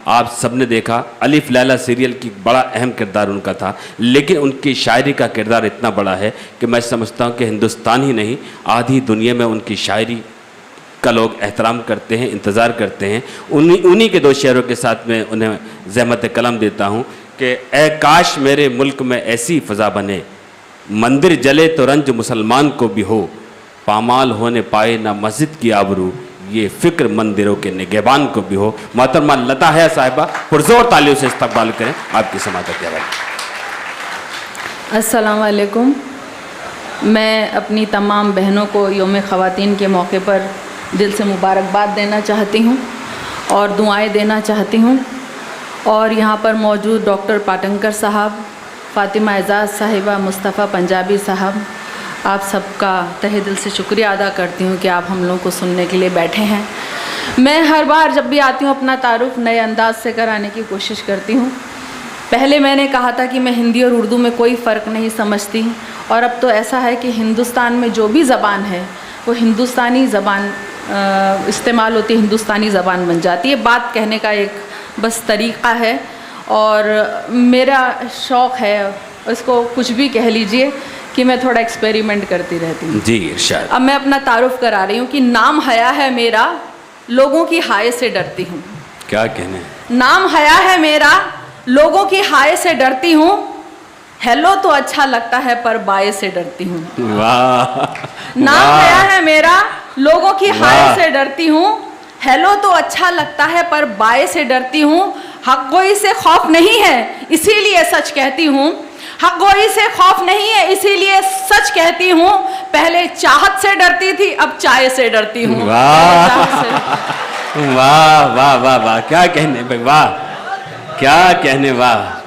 आप सबने देखा अलिफ लैला सीरियल की बड़ा अहम किरदार उनका था, लेकिन उनकी शायरी का किरदार इतना बड़ा है कि मैं समझता हूँ कि हिंदुस्तान ही नहीं आधी दुनिया में उनकी शायरी का लोग एहतराम करते हैं, इंतज़ार करते हैं। उन्हीं के दो शेरों के साथ में उन्हें ज़हमत कलम देता हूँ कि ए काश मेरे मुल्क में ऐसी फ़ज़ा बने, मंदिर जले तो रंज मुसलमान को भी हो, पामाल होने पाए ना मस्जिद की आबरू, ये फ़िक्र मंदिरों के निगहबान को भी हो। मोहतरमा लता हया साहिबा पुरज़ोर तालियों से इस्तकबाल करें आपकी समाअत के हवाले। अस्सलाम वालेकुम। मैं अपनी तमाम बहनों को यौम ख़वातीन के मौके पर दिल से मुबारकबाद देना चाहती हूँ और दुआएं देना चाहती हूँ। और यहाँ पर मौजूद डॉक्टर पाटंकर साहब, फ़ातिमा एजाज़ साहिबा, मुस्तफ़ा पंजाबी साहब, आप सबका तहे दिल से शुक्रिया अदा करती हूँ कि आप हम लोगों को सुनने के लिए बैठे हैं। मैं हर बार जब भी आती हूँ अपना तारुफ नए अंदाज से कराने की कोशिश करती हूँ। पहले मैंने कहा था कि मैं हिंदी और उर्दू में कोई फ़र्क नहीं समझती, और अब तो ऐसा है कि हिंदुस्तान में जो भी ज़बान है वो हिंदुस्तानी ज़बान इस्तेमाल होती है, हिंदुस्तानी ज़बान बन जाती है। बात कहने का एक बस तरीक़ा है, और मेरा शौक़ है, इसको कुछ भी कह लीजिए, कि मैं थोड़ा एक्सपेरिमेंट करती रहती हूँ। जी इरशाद। अब मैं अपना तारुफ करा रही हूँ कि नाम हया है मेरा, लोगों की हाय से डरती हूँ। क्या कहने? नाम हया है मेरा, लोगों की हाय से डरती हूँ, हेलो तो अच्छा लगता है पर बाय से डरती हूँ। वाह। नाम हया है मेरा, लोगों की हाय से डरती हूँ, हेलो तो अच्छा लगता है पर बाय से डरती हूँ, हक गोई से खौफ नहीं है इसीलिए सच कहती हूँ, हक गोई से खौफ नहीं है इसीलिए सच कहती हूँ, पहले चाहत से डरती थी अब चाय से डरती हूँ। वाह वाह वाह वाह वाह, क्या कहने भाई, वाह क्या कहने, वाह।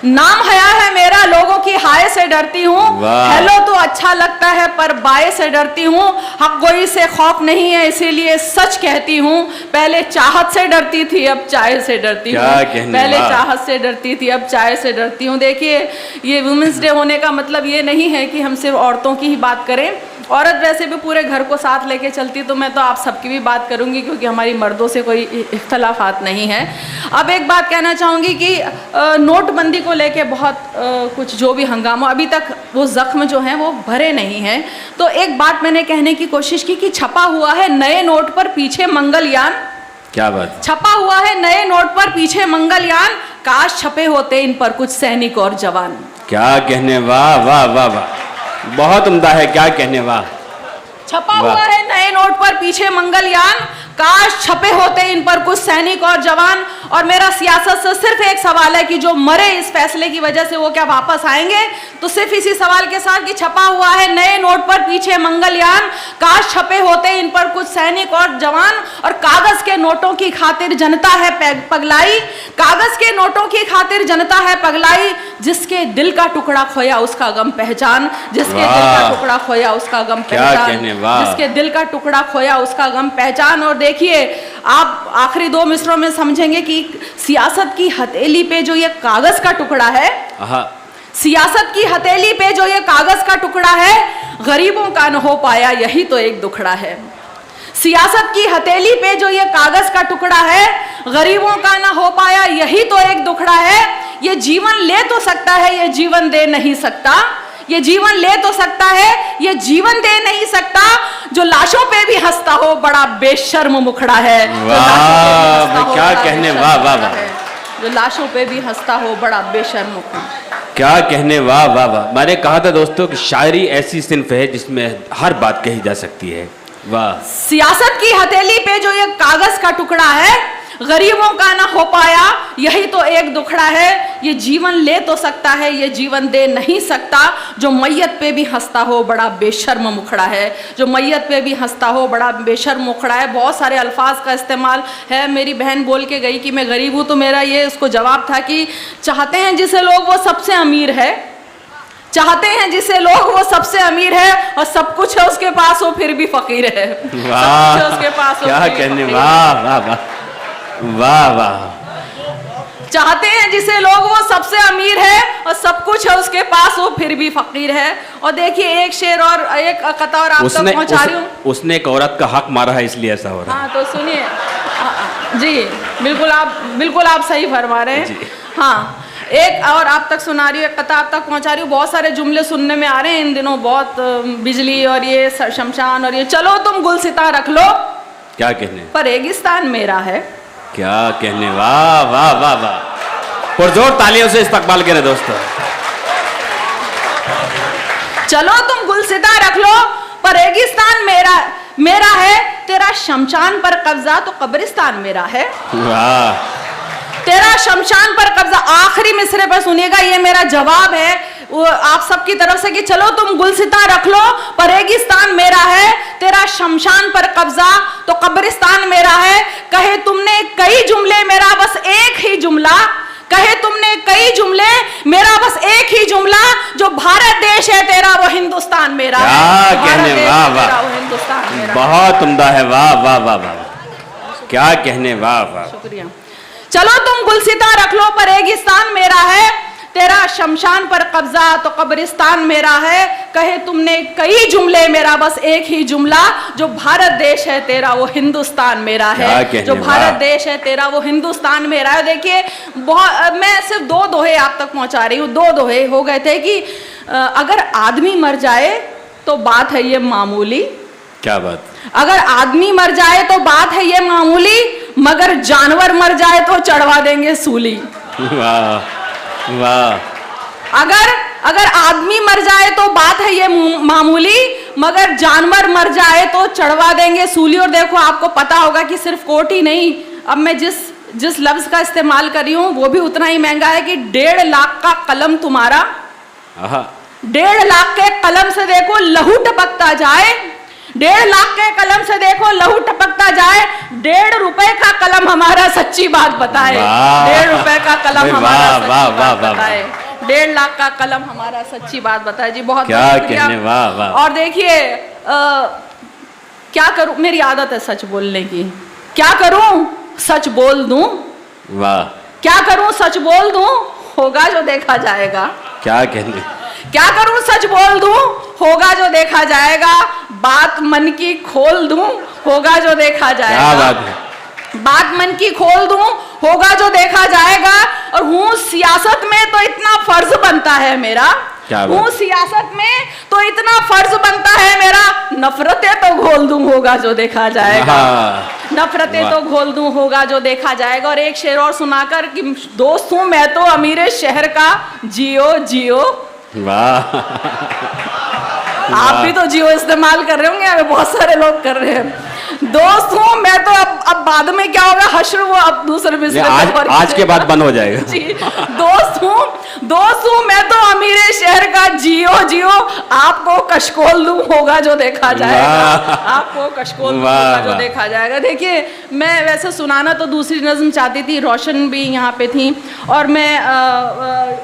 नाम हया है मेरा, लोगों की हाय से डरती हूँ, हेलो तो अच्छा लगता है पर बाय से डरती हूँ, हक गोई से खौफ नहीं है इसीलिए सच कहती हूँ, पहले चाहत से डरती थी अब चाय से डरती हूँ, पहले चाहत से डरती थी अब चाय से डरती हूँ। देखिए, ये वुमेंस डे होने का मतलब ये नहीं है कि हम सिर्फ औरतों की ही बात करें, औरत वैसे भी पूरे घर को साथ लेके चलती, तो मैं तो आप सबकी भी बात करूंगी क्योंकि हमारी मर्दों से कोई इख्तलाफात नहीं है। अब एक बात कहना चाहूँगी कि नोटबंदी को लेके बहुत कुछ जो भी हंगामा, अभी तक वो ज़ख्म जो हैं वो भरे नहीं हैं। तो एक बात मैंने कहने की कोशिश की कि छपा हुआ है नए नोट पर पीछे मंगलयान। क्या बात? छपा हुआ है नए नोट पर पीछे मंगलयान, काश छपे होते इन पर कुछ सैनिक और जवान। क्या कहने, वाह वाह वाह वाह, बहुत उम्दा है, क्या कहने, वाह। छपा हुआ है नए नोट पर पीछे मंगलयान, काश छपे होते इन पर कुछ सैनिक और जवान। और मेरा सियासत से सिर्फ एक सवाल है कि जो मरे इस फैसले की वजह से वो क्या वापस आएंगे? तो सिर्फ इसी सवाल के साथ कि छपा हुआ है नए नोट पर पीछे मंगलयान, काश छपे होते इन पर कुछ सैनिक और जवान। और कागज के नोटों की खातिर जनता है पगलाई, कागज के नोटों की खातिर जनता है पगलाई, जिसके दिल का टुकड़ा खोया उसका गम पहचान, जिसके दिल का टुकड़ा खोया उसका गम पहचान, जिसके दिल का टुकड़ा खोया उसका गम पहचान। और देखिए, आप आखिरी दो मिसरों में समझेंगे कि सियासत की हथेली पे जो ये कागज का टुकड़ा है, सियासत की हथेली पे जो ये कागज का टुकड़ा है, गरीबों का न हो पाया यही तो एक दुखड़ा है। सियासत की हथेली पे जो ये कागज का टुकड़ा है, गरीबों का ना हो पाया यही तो एक दुखड़ा है। ये जीवन ले तो सकता है, ये जीवन दे नहीं सकता, ये जीवन ले तो सकता है, ये जीवन दे नहीं सकता। जो लाशों पे भी हंसता हो बड़ा बेशर्म मुखड़ा है। वाह, क्या कहने, वाह वाह वाह। जो लाशों पे भी हंसता हो बड़ा बेशर्म मुखड़ा, क्या कहने, वाह वाह वाह। मैंने कहा था दोस्तों कि शायरी ऐसी सिन्फ है जिसमें हर बात कही जा सकती है। वाह। सियासत की हथेली पे जो ये कागज का टुकड़ा है, गरीबों का ना हो पाया यही तो एक दुखड़ा है। ये जीवन ले तो सकता है, ये जीवन दे नहीं सकता। जो मैयत पे भी हंसता हो बड़ा बेशर्म मुखड़ा है, जो मैयत पे भी हंसता हो बड़ा बेशर्म मुखड़ा है। बहुत सारे अल्फाज का इस्तेमाल है। मेरी बहन बोल के गई कि मैं गरीब हूँ, तो मेरा ये उसको जवाब था कि चाहते हैं जिसे लोग वो सबसे अमीर है, चाहते हैं जिसे लोग वो सबसे अमीर है, और सब कुछ है उसके पास वो फिर भी फकीर है। वाह, उसके पास क्या कहने, वाह वाह वाह वाह वाह। चाहते हैं जिसे लोग वो सबसे अमीर है, और सब कुछ है उसके पास वो फिर भी फकीर है। और देखिए, एक शेर और एक कता और आप तक पहुंचा रही हूँ। उसने एक औरत का हक मारा है इसलिए ऐसा हो रहा है। हाँ, तो सुनिए। जी बिल्कुल आप सही फरमा रहे हैं। हाँ, एक और आप तक सुना रही हूँ, एक कथा आप तक पहुंचा रही हूँ। बहुत सारे जुमले सुनने में आ रहे हैं इन दिनों, बहुत बिजली और ये शमशान और ये, चलो तुम गुलसिता रख लो, क्या कहने, पर रेगिस्तान मेरा है। क्या कहने, वाह वाह वाह वाह, पुरजोर तालियों से इस्तकबाल करें दोस्तों। चलो तुम गुलसिता रख लो, पर रेगिस्तान मेरा है, तेरा शमशान पर कब्जा तो कब्रिस्तान मेरा है। वाह, तेरा शमशान पर कब्जा। आखिरी मिसरे पर सुनिएगा, ये मेरा जवाब है वो आप सबकी तरफ से कि चलो तुम गुलसिता रख लो, पर रेगिस्तान मेरा है, तेरा शमशान पर कब्जा तो कब्रिस्तान मेरा है। कहे तुमने कई जुमले, मेरा बस एक ही जुमला, कहे तुमने कई जुमले, मेरा बस एक ही जुमला, जो भारत देश है तेरा वो हिंदुस्तान मेरा है। क्या कहने, वाह वाह, वो हिंदुस्तान मेरा, बहुत उम्दा है, वाह वाह वाह वाह, क्या कहने, वाह वाह। शुक्रिया। चलो तुम गुलसिता रख लो, पर रेगिस्तान मेरा है, तेरा शमशान पर कब्जा तो कब्रिस्तान मेरा है। कहे तुमने कई जुमले, मेरा बस एक ही जुमला, जो भारत देश है तेरा वो हिंदुस्तान मेरा है। जो भारत देश है तेरा वो हिंदुस्तान मेरा है। देखिए, बहुत, मैं सिर्फ 2 दोहे आप तक पहुंचा रही हूँ। 2 दोहे हो गए थे कि अगर आदमी मर जाए तो बात है ये मामूली, क्या बात, अगर आदमी मर जाए तो बात है ये मामूली, मगर जानवर मर जाए तो चढ़वा देंगे सूली। वाह वाह, अगर आदमी मर जाए तो बात है ये मामूली, मगर जानवर मर जाए तो चढ़वा देंगे सूली। और देखो, आपको पता होगा कि सिर्फ कोट ही नहीं, अब मैं जिस लफ्ज का इस्तेमाल कर रही हूं वो भी उतना ही महंगा है कि 1.5 लाख का कलम तुम्हारा, 1.5 लाख के कलम से देखो लहू टपकता जाए, 1.5 लाख के कलम से देखो लहू टपकता जाए, 1.5 रुपए का कलम हमारा सच्ची बात बताए, 1.5 रुपए का कलम हमारा सच्ची बात बताए, 1.5 लाख का कलम हमारा सच्ची बात बताए। जी बहुत क्या कहने, वाह वाह। और देखिए, क्या करूं, मेरी आदत है सच बोलने की, क्या करूं सच बोल दूं, वाह, क्या करूं सच बोल दूं, होगा जो देखा जाएगा। क्या कहने, क्या करूं सच बोल दूं, होगा जो देखा जाएगा, बात मन की खोल दूं, होगा जो देखा जाएगा। क्या बात है, बात मन की खोल दूं, होगा जो देखा जाएगा। और हूं सियासत में तो इतना फर्ज बनता है मेरा, हूं सियासत में तो इतना फर्ज बनता है मेरा, नफरतें तो घोल दूं, होगा जो देखा जाएगा, नफरतें तो घोल दूं, होगा जो देखा जाएगा। और एक शेर और सुनाकर कि दोस्त हूं मैं तो अमीर शहर का, जियो जियो। वाह, आप भी तो जियो इस्तेमाल कर रहे होंगे, बहुत सारे लोग कर रहे हैं। दोस्त हूँ मैं तो, अब बाद में क्या होगा, हश्र वो अब दूसरे मिसरे आज के बाद बंद हो जाएगा। जी, दोस्त हूँ मैं तो अमीर शहर का, जियो जियो, आपको कशकोल दूं, होगा जो देखा जाएगा, आपको कशकोल दूं, होगा जो देखा जाएगा। देखिए, मैं वैसे सुनाना तो दूसरी नज़्म चाहती थी, रोशन भी यहाँ पे थी, और मैं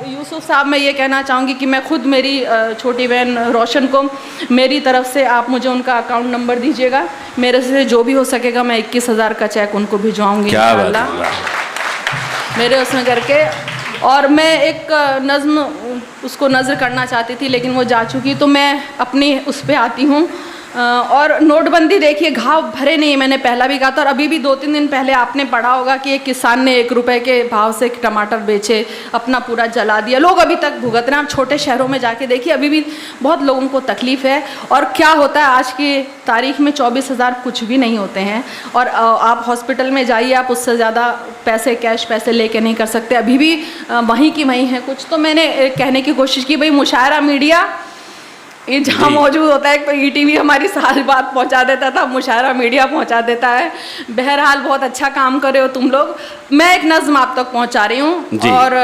यूसुफ साहब मैं ये कहना चाहूँगी कि मैं खुद मेरी छोटी बहन रोशन को मेरी तरफ से आप मुझे उनका अकाउंट नंबर दीजिएगा, मेरे से जो भी हो सकेगा मैं 21,000 का चेक उनको भिजवाऊंगी इंशाल्लाह, मेरे उसमें करके। और मैं एक नज़्म उसको नज़र करना चाहती थी लेकिन वो जा चुकी, तो मैं अपनी उस पर आती हूँ। और नोटबंदी देखिए, घाव भरे नहीं, मैंने पहला भी कहा था, और अभी भी 2-3 दिन पहले आपने पढ़ा होगा कि एक किसान ने 1 रुपए के भाव से टमाटर बेचे, अपना पूरा जला दिया, लोग अभी तक भुगत रहे हैं। आप छोटे शहरों में जाके देखिए, अभी भी बहुत लोगों को तकलीफ़ है। और क्या होता है आज की तारीख में, 24,000 कुछ भी नहीं होते हैं, और आप हॉस्पिटल में जाइए, आप उससे ज़्यादा पैसे, कैश पैसे लेके नहीं कर सकते, अभी भी वहीं की वहीं है कुछ। तो मैंने कहने की कोशिश की, भाई मुशायरा मीडिया ये जहाँ मौजूद होता है, तो ईटीवी हमारी सारी बात पहुँचा देता था, मुशायरा मीडिया पहुँचा देता है। बहरहाल बहुत अच्छा काम कर रहे हो तुम लोग। मैं एक नज़्म आप तक पहुँचा रही हूँ, और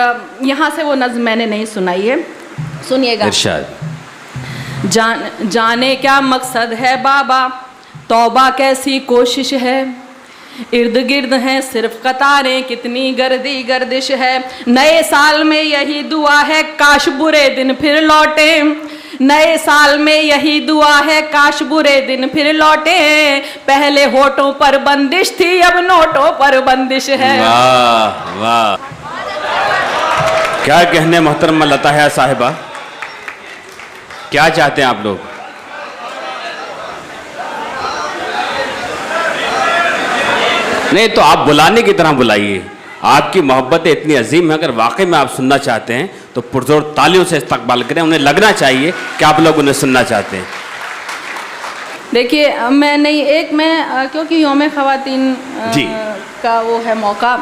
यहाँ से वो नज़्म मैंने नहीं सुनाई है, सुनिएगा। जाने क्या मकसद है बाबा, तौबा कैसी कोशिश है, इर्द गिर्द हैं सिर्फ कतारें, कितनी गर्दी गर्दिश है। नए साल में यही दुआ है, काश बुरे दिन फिर लौटे, नए साल में यही दुआ है, काश बुरे दिन फिर लौटे। पहले होठों पर बंदिश थी, अब नोटों पर बंदिश है। वाह वाह, क्या कहने मोहतरमा लताया साहिबा, क्या चाहते हैं आप लोग? नहीं तो आप बुलाने की तरह बुलाइए, आपकी मोहब्बतें इतनी अजीम है, अगर वाकई में आप सुनना चाहते हैं तो पुरजोर तालियों से इस्तकबाल करें, उन्हें लगना चाहिए कि आप लोग उन्हें सुनना चाहते हैं। देखिए मैं नहीं, एक मैं क्योंकि यौम ख़वातीन जी। का वो है मौका,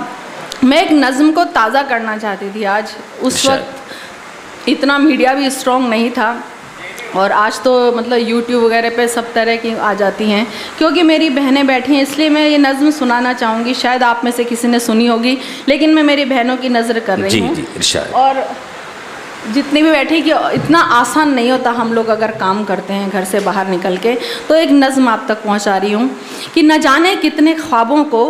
मैं एक नज़्म को ताज़ा करना चाहती थी आज। उस वक्त इतना मीडिया भी स्ट्रॉन्ग नहीं था, और आज तो मतलब यूट्यूब वगैरह पे सब तरह की आ जाती हैं। क्योंकि मेरी बहनें बैठी हैं इसलिए मैं ये नज़्म सुनाना चाहूँगी। शायद आप में से किसी ने सुनी होगी, लेकिन मैं मेरी बहनों की नज़र कर रही हूँ। जी, इरशाद। और जितनी भी बैठी कि इतना आसान नहीं होता, हम लोग अगर काम करते हैं घर से बाहर निकल के, तो एक नज़्म आप तक पहुँचा रही हूँ कि न जाने कितने ख्वाबों को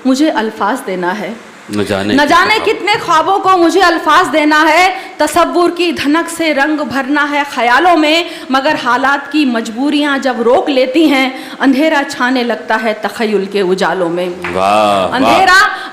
मुझे अल्फाज देना है, न जाने कितने ख्वाबों को मुझे अल्फाज देना है, तसव्वुर की धनक से रंग भरना है ख्यालों में, मगर हालात की मजबूरियां जब रोक लेती हैं, अंधेरा छाने लगता है तख़य्युल के उजालों में।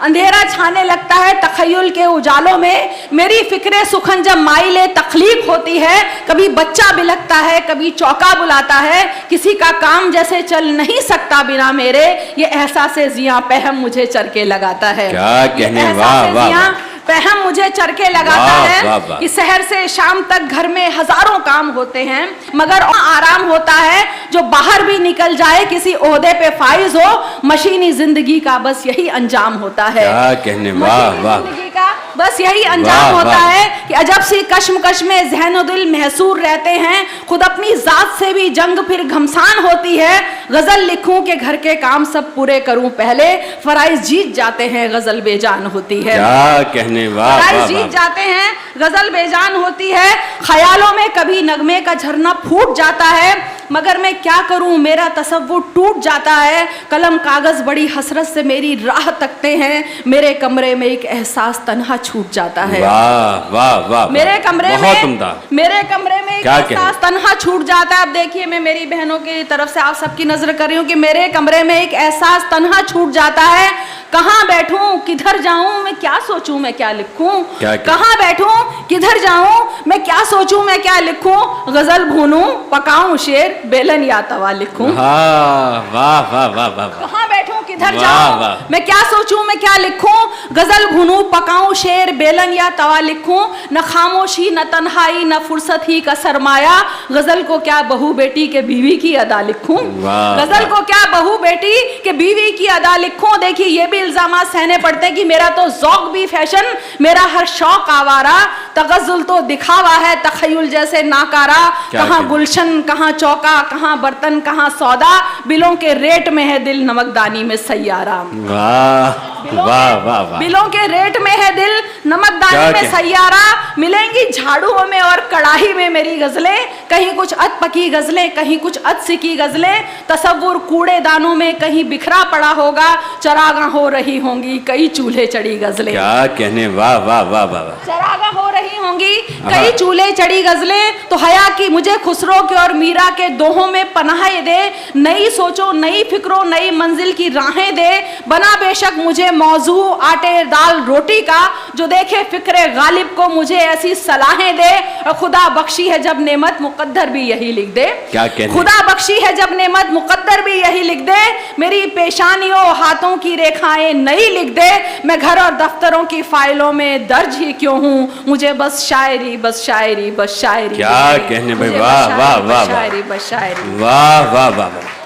अंधेरा छाने लगता है तख़य्युल के उजालों में। मेरी फिक्रे सुखन जब माइले तख्लीक होती है, कभी बच्चा बिलखता है, कभी चौका बुलाता है, किसी का काम जैसे चल नहीं सकता बिना मेरे, ये एहसास ज़ियां पहम मुझे चरके लगाता है। कहने वाह वाह, पहम मुझे चरके लगाता है कि शहर से शाम तक घर में हजारों काम होते हैं, मगर आराम होता है जो बाहर भी निकल जाए, किसी ओहदे पे फाइज हो, मशीनी जिंदगी का बस यही अंजाम होता है। क्या कहने वाह वाह, जिंदगी का बस यही अंजाम होता है कि अजब सी कश्मकश में ज़हन दिल महसूर रहते हैं, खुद अपनी जात से भी जंग फिर घमसान होती है। गजल लिखूं कि घर के काम सब पूरे करूं पहले, फराइज जीत जाते हैं गजल बेजान होती है। क्या कहने वाह, जीत जाते हैं गजल बेजान होती है। ख्यालों में कभी नगमे का झरना फूट जाता है, मगर मैं क्या करूं मेरा तसव्वुर टूट जाता है। कलम कागज बड़ी हसरत से मेरी राह तकते हैं, मेरे कमरे में एक एहसास तन्हा छूट जाता है। वाह वाह वाह, मेरे कमरे में एक क्या एहसास तन्हा छूट जाता है। अब देखिए मैं मेरी बहनों की तरफ से आप सबकी नजर कर रही हूँ कि मेरे कमरे में एक एहसास तन्हा छूट जाता है। कहाँ बैठूं किधर जाऊं मैं क्या सोचूं मैं क्या लिखूं, कहाँ बैठूं किधर जाऊं मैं क्या सोचूं मैं क्या लिखूं, गजल भूनूं पकाऊं शेर बेलन या तवा लिखूं। वाह वाह वाह वाह, कहाँ बैठूं किधर जाऊं मैं क्या सोचूं मैं क्या लिखूं, गजल भूनूं पकाऊं शेर बेलन या तवा लिखूं। न खामोशी न तन्हाई न फुर्सत ही का सरमाया, गजल को क्या बहू बेटी के बीवी की अदा लिखूं, गजल को क्या बहू बेटी के बीवी की अदा लिखूं। देखिए ये भी इल्जामात सहने पड़ते हैं कि मेरा तो ज़ौक़ भी फैशन, मेरा हर शौक आवारा, तगज़ुल तो दिखावा है तख़य्युल जैसे नाकारा। कहाँ गुलशन कहाँ चौका कहाँ बर्तन कहाँ सौदा, बिलों के रेट में है दिल नमकदानी में सैयारा। वाह वाह वाह, बिलों के रेट में है दिल नमकदानी में सैयारा। मिलेंगी झाड़ुओं में और कड़ाही में मेरी गजलें, कहीं कुछ अध पकी गजलें कहीं कुछ अध सिकी गजलें। तसव्वुर कूड़ेदानों में कहीं बिखरा पड़ा होगा, चरागा हो रही होंगी कई चूल्हे चढ़ी गजलें। क्या कहने वाह वाह वाह वाह, चरागा हो रही होंगी कई चूल्हे चढ़ी गजलें। तो हया की मुझे खुसरो के और मीरा के दोहों में पनाह दे, नई सोचो नई फिक्रो नई मंजिल की राहें दे। बना बेशक मुझे मौजू आटे दाल रोटी का, जो देखे फिक्रे गालिब को मुझे ऐसी सलाहें दे। और खुदा बख्शी है जब नेमत मुकद्दर भी यही लिख दे, क्या कहने, खुदा बख्शी है जब नेमत मुकद्दर भी यही लिख दे। मेरी पेशानियों हाथों की रेखाएं नई लिख दे, मैं घर और दफ्तरों की फाइलों में दर्ज ही क्यों हूँ, मुझे बस शायरी बस शायरी बस शायरी। क्या कहने भाई, वाह वाह वाह, शायरी बस शायरी, वाह वाह वाह।